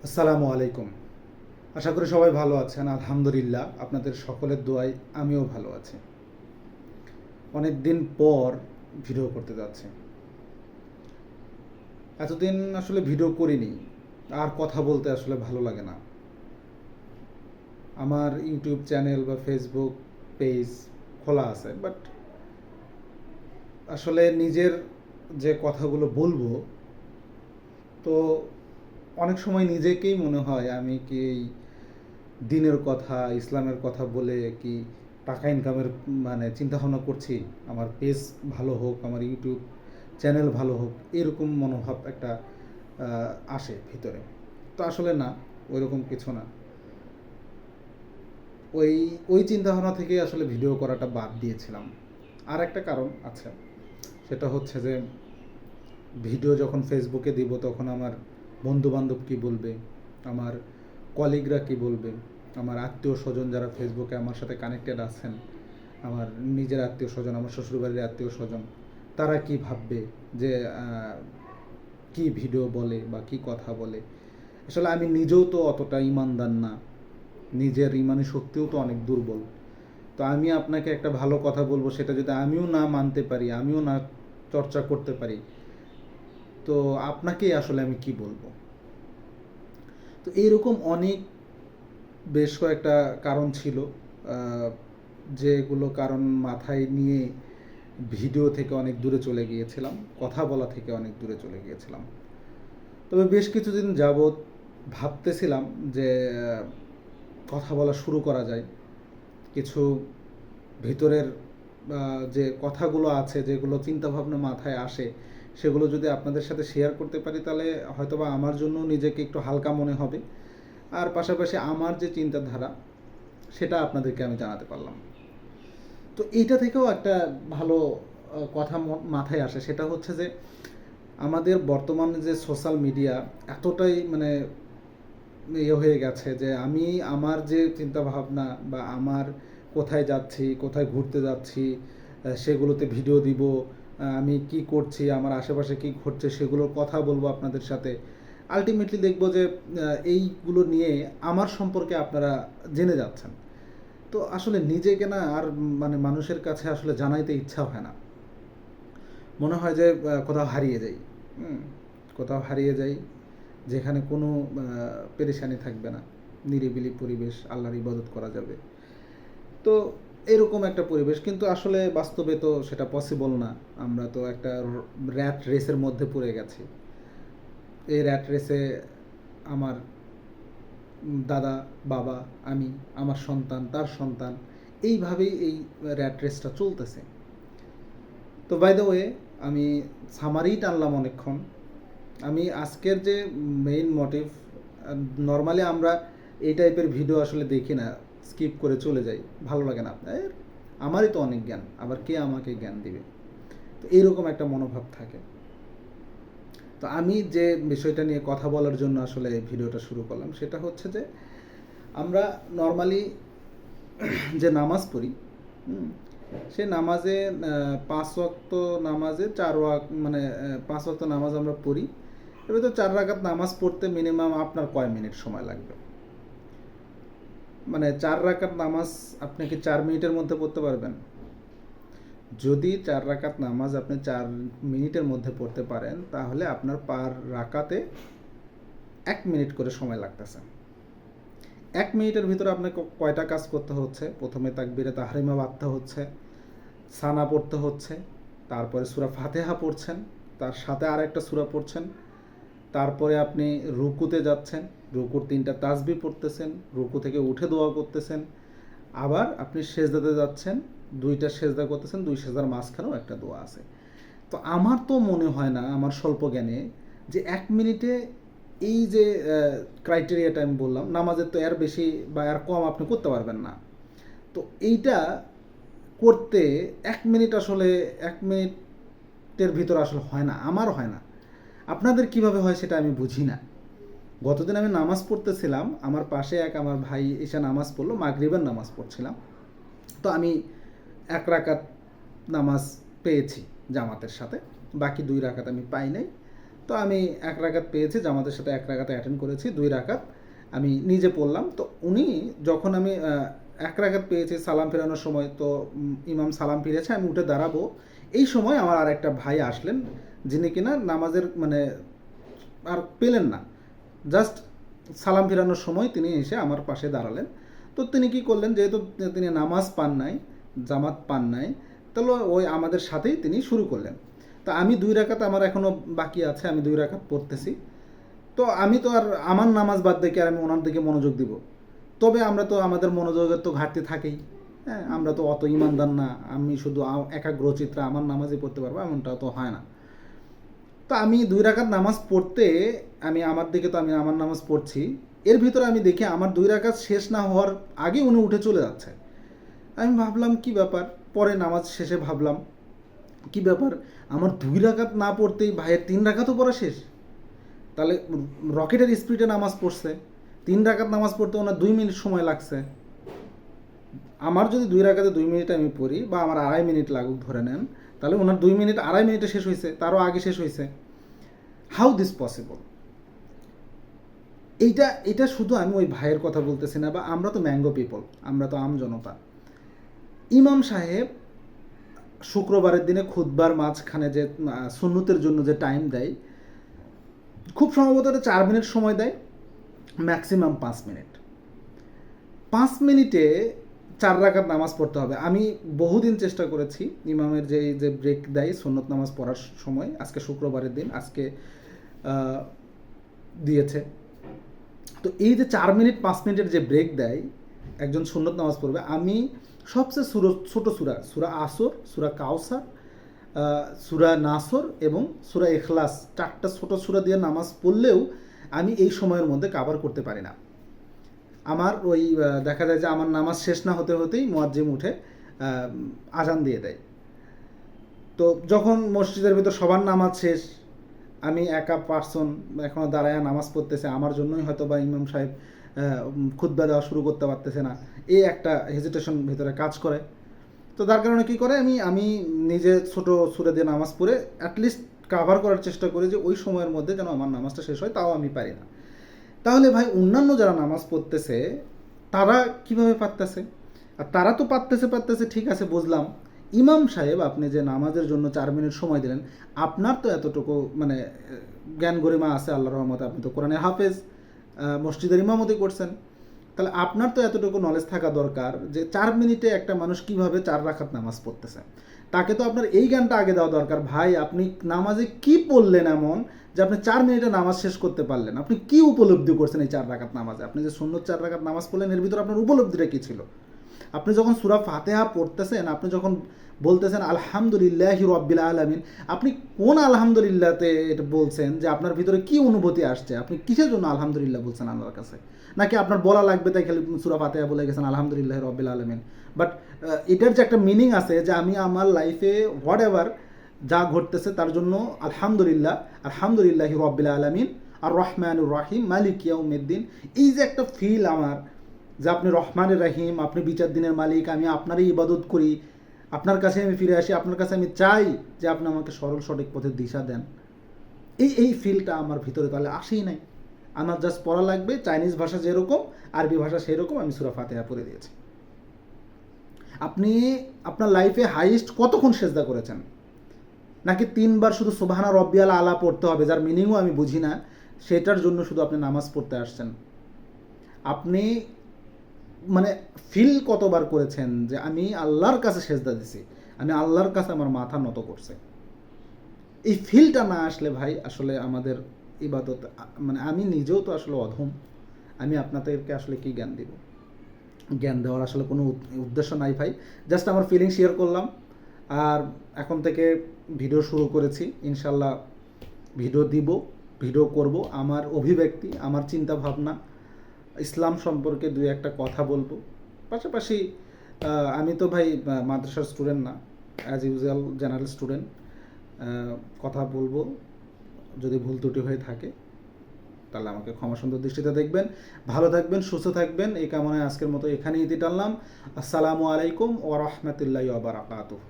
আসসালামু আলাইকুম। আশা করি সবাই ভালো আছেন। আলহামদুলিল্লাহ, আপনাদের সকলের দোয়ায় আমিও ভালো আছি। অনেক দিন পর ভিডিও করতে যাচ্ছি। এতদিন আসলে ভিডিও করিনি, আর কথা বলতে আসলে ভালো লাগে না। আমার ইউটিউব চ্যানেল বা ফেসবুক পেজ খোলা আছে, বাট আসলে নিজের যে কথাগুলো বলবো, তো অনেক সময় নিজেকেই মনে হয় আমি কি এই দিনের কথা, ইসলামের কথা বলে কি টাকা ইনকামের চিন্তা ভাবনা করছি। আমার পেজ ভালো হোক, আমার ইউটিউব চ্যানেল ভালো হোক, এরকম মনোভাব একটা আসে ভিতরে। তো আসলে না, ওইরকম কিছু না। ওই ওই চিন্তা ভাবনা থেকেই আসলে ভিডিও করাটা বাদ দিয়েছিলাম। আর একটা কারণ আছে, সেটা হচ্ছে যে ভিডিও যখন ফেসবুকে দিব তখন আমার বন্ধুবান্ধব কী বলবে, আমার কলিগরা কী বলবে, আমার আত্মীয় স্বজন যারা ফেসবুকে আমার সাথে কানেক্টেড আছেন, আমার নিজের আত্মীয় স্বজন, আমার শ্বশুরবাড়ির আত্মীয় স্বজন, তারা কি ভাববে যে কি ভিডিও বলে বা কি কথা বলে। আসলে আমি নিজেও তো অতটা ইমানদার না, নিজের ইমানি শক্তিও তো অনেক দুর্বল। তো আমি আপনাকে একটা ভালো কথা বলবো, সেটা যদি আমিও না মানতে পারি, আমিও না চর্চা করতে পারি, তো আপনাকেই আসলে আমি কি বলবো। তো এইরকম অনেক বেশ কয়েকটা কারণ ছিল, যেগুলো কারণ মাথায় নিয়ে ভিডিও থেকে অনেক দূরে চলে গিয়েছিলাম, কথা বলা থেকে অনেক দূরে চলে গিয়েছিলাম। তবে বেশ কিছুদিন যাবৎ ভাবতেছিলাম যে কথা বলা শুরু করা যায়। কিছু ভিতরের যে কথাগুলো আছে, যেগুলো চিন্তাভাবনা মাথায় আসে, সেগুলো যদি আপনাদের সাথে শেয়ার করতে পারি, তাহলে হয়তোবা আমার জন্য নিজেকে একটু হালকা মনে হবে। আর পাশাপাশি আমার যে চিন্তাধারা, সেটা আপনাদেরকে আমি জানাতে পারলাম। তো এইটা থেকেও একটা ভালো কথা মাথায় আসে, সেটা হচ্ছে যে আমাদের বর্তমানে যে সোশ্যাল মিডিয়া এতটাই ইয়ে হয়ে গেছে, যে আমি আমার যে চিন্তাভাবনা বা আমার কোথায় যাচ্ছি, কোথায় ঘুরতে যাচ্ছি, সেগুলোতে ভিডিও দিব, আমি কি করছি, আমার আশেপাশে কি ঘটছে, সেগুলোর কথা বলবো আপনাদের সাথে। আলটিমেটলি দেখবো যে এইগুলো নিয়ে আমার সম্পর্কে আপনারা জেনে যাচ্ছেন। তো আসলে নিজেকে না আর মানুষের কাছে আসলে জানাইতে ইচ্ছা হয় না। মনে হয় যে কোথাও হারিয়ে যাই, কোথাও হারিয়ে যাই, যেখানে কোনো পেরেশানি থাকবে না, নিরিবিলি পরিবেশ, আল্লাহর ইবাদত করা যাবে। তো এরকম একটা পরিবেশ, কিন্তু আসলে বাস্তবে তো সেটা পসিবল না। আমরা তো একটা র্যাট রেসের মধ্যে পড়ে গেছি। এই র্যাট রেসে আমার দাদা, বাবা, আমি, আমার সন্তান, তার সন্তান, এইভাবেই এই র্যাট রেসটা চলতেছে। তো বাই দ্য ওয়ে, আমি সামারিই টানলাম অনেকক্ষণ। আমি আজকের যে মেইন মোটিভ, নর্মালি আমরা এই টাইপের ভিডিও আসলে দেখি না, স্কিপ করে চলে যাই, ভালো লাগে না। আমারই তো অনেক জ্ঞান, আবার কে আমাকে জ্ঞান দিবে, তো এইরকম একটা মনোভাব থাকে। তো আমি যে বিষয়টা নিয়ে কথা বলার জন্য আসলে ভিডিওটা শুরু করলাম, সেটা হচ্ছে যে আমরা নর্মালি যে নামাজ পড়ি, সে নামাজে 5 ওয়াক্ত নামাজে 4 ওয়াক্ত, 5 ওয়াক্ত নামাজ আমরা পড়ি। এবার তো 4 রাকাত নামাজ পড়তে মিনিমাম আপনার কয় মিনিট সময় লাগবে? 4 রাকাত নামাজ আপনি কি 4 মিনিটের মধ্যে পড়তে পারবেন? যদি 4 রাকাত নামাজ আপনি 4 মিনিটের মধ্যে পড়তে পারেন, তাহলে আপনার পার রাকাতে 1 মিনিট করে সময় লাগতেছে। 1 মিনিটের ভিতরে আপনাকে কয়টা কাজ করতে হচ্ছে? প্রথমে তাকবীরে তাহরিমা বাঁধতে হচ্ছে, সানা পড়তে হচ্ছে, তারপরে সূরা ফাতিহা পড়ছেন, তার সাথে আর একটা সূরা পড়ছেন, তারপরে আপনি রুকুতে যাচ্ছেন, রুকুর 3টা তাসবিহ পড়তেছেন, রুকু থেকে উঠে দোয়া করতেছেন, আবার আপনি সেজদাতে যাচ্ছেন, 2টা সেজদা করতেছেন, 2 সেজদার মাঝখানেও একটা দোয়া আছে। তো আমার তো মনে হয় না, আমার স্বল্প জ্ঞানে, যে 1 মিনিটে এই যে ক্রাইটেরিয়াটা আমি বললাম, নামাজের তো এর বেশি বা এর কম আপনি করতে পারবেন না। তো এইটা করতে 1 মিনিট, আসলে 1 মিনিটের ভিতর আসলে হয় না, আমার হয় না। আপনাদের কিভাবে হয় সেটা আমি বুঝি না। গতদিন আমি নামাজ পড়তেছিলাম, আমার পাশে আমার ভাই এসে নামাজ পড়লো, মাগরিবের নামাজ পড়ছিলাম। তো আমি 1 রাকাত নামাজ পেয়েছি জামাতের সাথে, বাকি 2 রাকাত আমি পাই নাই। তো আমি 1 রাকাত পেয়েছি, জামাতের সাথে 1 রাকাতে অ্যাটেন্ড করেছি, 2 রাকাত আমি নিজে পড়লাম। তো উনি যখন আমি 1 রাকাত পেয়েছি সালাম ফেরানোর সময়, তো ইমাম সালাম ফিরেছে, আমি উঠে দাঁড়াবো, এই সময় আমার আর একটা ভাই আসলেন, যিনি কিনা নামাজের মানে আর পেলেন না, জাস্ট সালাম ফেরানোর সময় তিনি এসে আমার পাশে দাঁড়ালেন। তো তিনি কি করলেন, যেহেতু তিনি নামাজ পান নাই, জামাত পান নাই, তাহলে ওই আমাদের সাথেই তিনি শুরু করলেন। তো আমি 2 রাকাত আমার এখনও বাকি আছে, আমি 2 রাকাত পড়তেছি। তো আমি তো আর আমার নামাজ বাদ দেখে আর আমি ওনার দিকে মনোযোগ দিব? তবে আমরা তো আমাদের মনোযোগের তো ঘাটতি থাকেই। হ্যাঁ, আমরা তো অত ইমানদার না, আমি শুধু একাগ্রচিত্রা আমার নামাজই পড়তে পারবো এমনটা তো হয় না। তো আমি 2 রাকাত নামাজ পড়তে, আমি আমার দিকে, তো আমি আমার নামাজ পড়ছি, এর ভিতরে আমি দেখি আমার 2 রাকাত শেষ না হওয়ার আগে উনি উঠে চলে যাচ্ছে। আমি ভাবলাম কি ব্যাপার, পরে নামাজ শেষে ভাবলাম কি ব্যাপার, আমার 2 রাকাত না পড়তেই ভাইয়ের 3 রাকাতও পড়া শেষ। তাহলে রকেটের স্পিডে নামাজ পড়ছে, 3 রাকাত নামাজ পড়তে ওনার 2 মিনিট সময় লাগছে। আমার যদি 2 রাকাতে 2 মিনিট আমি পড়ি, বা আমার 2.5 মিনিট লাগুক ধরে নেন, তাহলে ওনার 2 মিনিট 2.5 মিনিটে শেষ হয়েছে, তারও আগে শেষ হয়েছে। How this possible? এটা শুধু আমি ওই ভাইয়ের কথা বলতেছি না, বা আমরা তো ম্যাঙ্গো পিপল, আমরা তো আম জনতা। ইমাম সাহেব শুক্রবারের দিনে খুতবার মাঝখানে যে সুন্নতের জন্য যে টাইম দেয়, খুব সম্ভবত 4 মিনিট সময় দেয়, ম্যাক্সিমাম 5 মিনিট। 5 মিনিটে 4 রাকাত নামাজ পড়তে হবে। আমি বহুদিন চেষ্টা করেছি, ইমামের যে ব্রেক দেয় সুন্নত নামাজ পড়ার সময়, আজকে শুক্রবারের দিন, আজকে দিয়েছে। তো এই যে 4 মিনিট 5 মিনিটের যে ব্রেক দেয়, একজন সুন্নত নামাজ পড়বে, আমি সবচেয়ে ছোটো সূরা আসর, সূরা কাউসার, সূরা নাসর এবং সূরা ইখলাস, 4টা ছোটো সূরা দিয়ে নামাজ পড়লেও আমি এই সময়ের মধ্যে কাভার করতে পারি না। আমার ওই দেখা যায় যে আমার নামাজ শেষ না হতে হতেই মুয়াজ্জিম উঠে আজান দিয়ে দেয়। তো যখন মসজিদের ভিতর সবার নামাজ শেষ, আমি একা পার্সন এখনও দাঁড়ায় নামাজ পড়তেছে, আমার জন্যই হয়তো বা ইমাম সাহেব খুতবা দেওয়া শুরু করতে পারতেছে না, এই একটা হেজিটেশন ভিতরে কাজ করে। তো তার কারণে কী করে, আমি নিজে ছোটো সূরা দিয়ে নামাজ পড়ে অ্যাটলিস্ট কাভার করার চেষ্টা করি যে ওই সময়ের মধ্যে যেন আমার নামাজটা শেষ হয়, তাও আমি পারি না। তাহলে ভাই অন্যান্য যারা নামাজ পড়তেছে তারা কিভাবে পারতেছে? আর তারা তো পারতেছে ঠিক আছে, বুঝলাম। ইমাম সাহেব, আপনি যে নামাজের জন্য 4 মিনিট সময় দিলেন, আপনার তো এতটুকু মানে জ্ঞান গরিমা আছে আল্লাহর রহমতে, আপনি তো কোরআনের হাফেজ, মসজিদের ইমামতি করছেন, তাহলে আপনার তো এতটুকু নলেজ থাকা দরকার যে 4 মিনিটে একটা মানুষ কিভাবে 4 রাকাত নামাজ পড়তেছে। তাকে তো আপনার এই জ্ঞানটা আগে দেওয়া দরকার, ভাই আপনি নামাজে কি পড়লেন এমন যে আপনি 4 মিনিটে নামাজ শেষ করতে পারলেন? আপনি কি উপলব্ধি করছেন এই 4 রাকাত নামাজে? আপনি যে সুন্নত 4 রাকাত নামাজ পড়লেন, এর ভিতরে আপনার উপলব্ধিটা কী ছিল? আপনি যখন সূরা ফাতিহা পড়তেছেন, আপনি যখন বলতেছেন আলহামদুলিল্লাহি রাব্বিল আলামিন, আপনি কোন আলহামদুলিল্লাহতে এটা বলছেন, যে আপনার ভিতরে কি অনুভূতি আসছে? আপনি কিসের জন্য আলহামদুলিল্লাহ বলছেন আল্লাহর কাছে? নাকি আপনার বলা লাগবে তাই খালি সূরা ফাতিহা বলে গেছেন আলহামদুলিল্লাহি রাব্বিল আলামিন? বাট এটার যে একটা মিনিং আছে, যে আমি আমার লাইফে হোয়াট এভার যা ঘটতেছে তার জন্য আলহামদুলিল্লাহি রাব্বিল আলামিন আর রহমানুর রহিম মালিক ইয়াউমিদ্দিন, এই যে একটা ফিল আমার, যে আপনি রহমানুর রহিম, আপনি বিচার দিনের মালিক, আমি আপনারই ইবাদত করি, আপনার কাছে আমি ফিরে আসি, আপনার কাছে আমি চাই যে আপনি আমাকে সরল সঠিক পথের দিশা দেন, এই ফিলটা আমার ভিতরে তাহলে আসেই নাই। আমার জাস্ট পড়া লাগবে, চাইনিজ ভাষা যেরকম, আরবি ভাষা সেরকম, আমি সূরা ফাতিহা পড়ে দিয়েছি। আপনি আপনার লাইফে হাইয়েস্ট কতক্ষণ সেজদা করেছেন? নাকি 3 বার শুধু সুবহানা রব্বিয়াল আলা পড়তে হবে, যার মিনিংও আমি বুঝি না, সেটার জন্য শুধু আপনি নামাজ পড়তে আসছেন? আপনি মানে ফিল কতবার করেছেন যে আমি আল্লাহর কাছে সেজদা দিছি, আমি আল্লাহর কাছে আমার মাথা নত করছে? এই ফিলটা না আসলে ভাই আসলে আমাদের ইবাদত, মানে আমি নিজেও তো আসলে অধম, আমি আপনাদেরকে আসলে কি জ্ঞান দিব? জ্ঞান দেওয়ার আসলে কোনো উদ্দেশ্য নাই ভাই, জাস্ট আমার ফিলিং শেয়ার করলাম। আর এখন থেকে ভিডিও শুরু করেছি, ইনশাল্লাহ ভিডিও দিব, ভিডিও করব, আমার অভিব্যক্তি, আমার চিন্তা ভাবনা, ইসলাম সম্পর্কে 2-1টা কথা বলবো। পাশাপাশি আমি তো ভাই মাদ্রাসার স্টুডেন্ট না, অ্যাজ ইউজুয়াল জেনারেল স্টুডেন্ট, কথা বলবো, যদি ভুল ত্রুটি হয়ে থাকে তাহলে আমাকে ক্ষমা সুন্দর দৃষ্টিতে দেখবেন। ভালো থাকবেন, সুস্থ থাকবেন, এই কামনায় আজকের মতো এখানেই ইতি টানলাম। আসসালামু আলাইকুম ওয়া রাহমাতুল্লাহি ওয়া বারাকাতুহু।